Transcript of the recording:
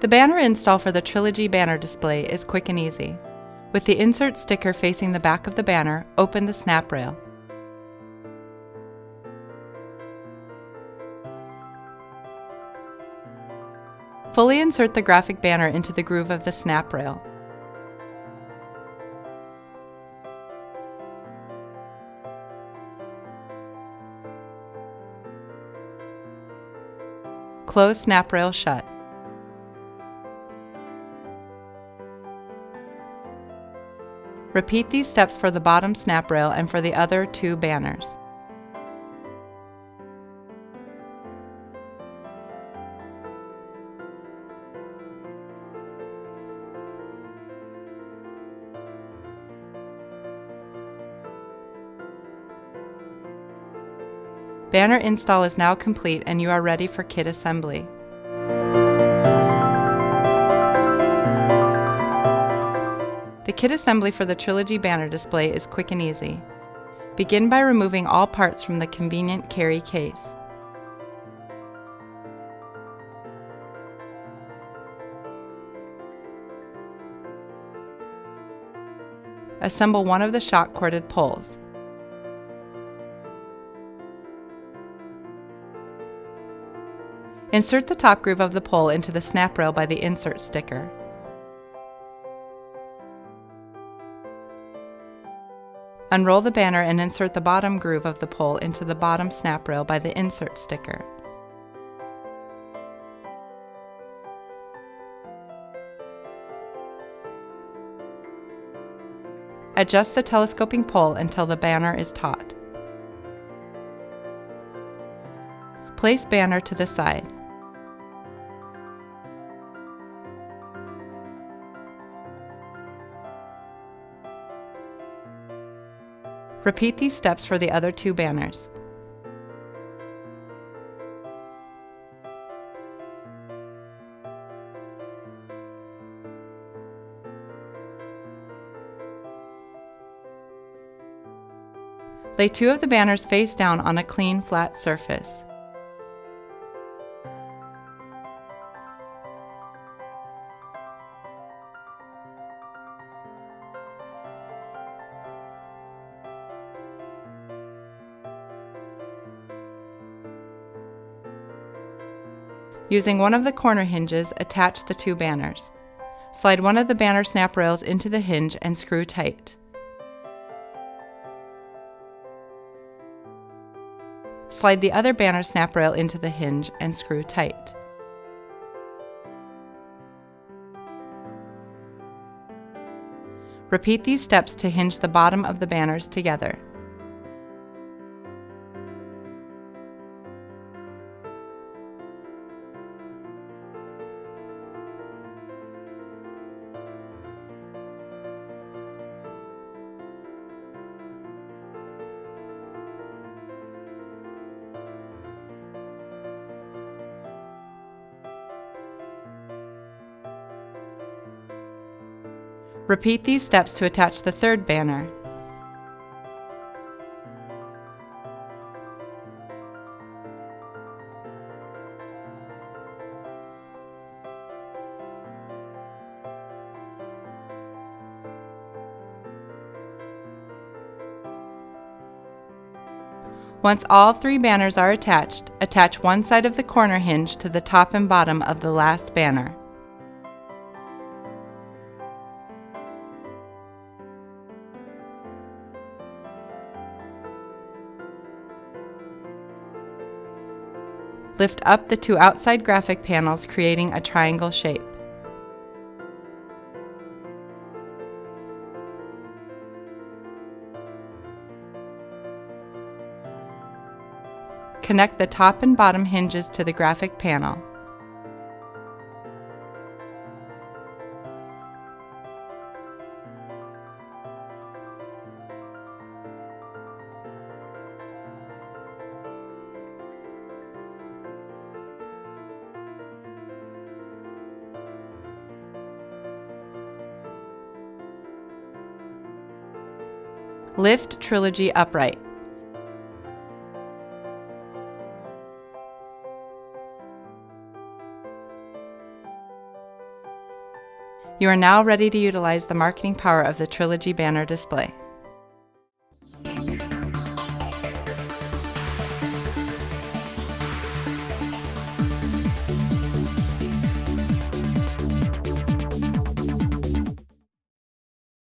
The banner install for the Trilogy banner display is quick and easy. With the insert sticker facing the back of the banner, open the snap rail. Fully insert the graphic banner into the groove of the snap rail. Close snap rail shut. Repeat these steps for the bottom snap rail and for the other two banners. Banner install is now complete and you are ready for kit assembly. The kit assembly for the Trilogy banner display is quick and easy. Begin by removing all parts from the convenient carry case. Assemble one of the shock-corded poles. Insert the top groove of the pole into the snap rail by the insert sticker. Unroll the banner and insert the bottom groove of the pole into the bottom snap rail by the insert sticker. Adjust the telescoping pole until the banner is taut. Place banner to the side. Repeat these steps for the other two banners. Lay two of the banners face down on a clean, flat surface. Using one of the corner hinges, attach the two banners. Slide one of the banner snap rails into the hinge and screw tight. Slide the other banner snap rail into the hinge and screw tight. Repeat these steps to hinge the bottom of the banners together. Repeat these steps to attach the third banner. Once all three banners are attached, attach one side of the corner hinge to the top and bottom of the last banner. Lift up the two outside graphic panels, creating a triangle shape. Connect the top and bottom hinges to the graphic panel. Lift Trilogy upright. You are now ready to utilize the marketing power of the Trilogy banner display.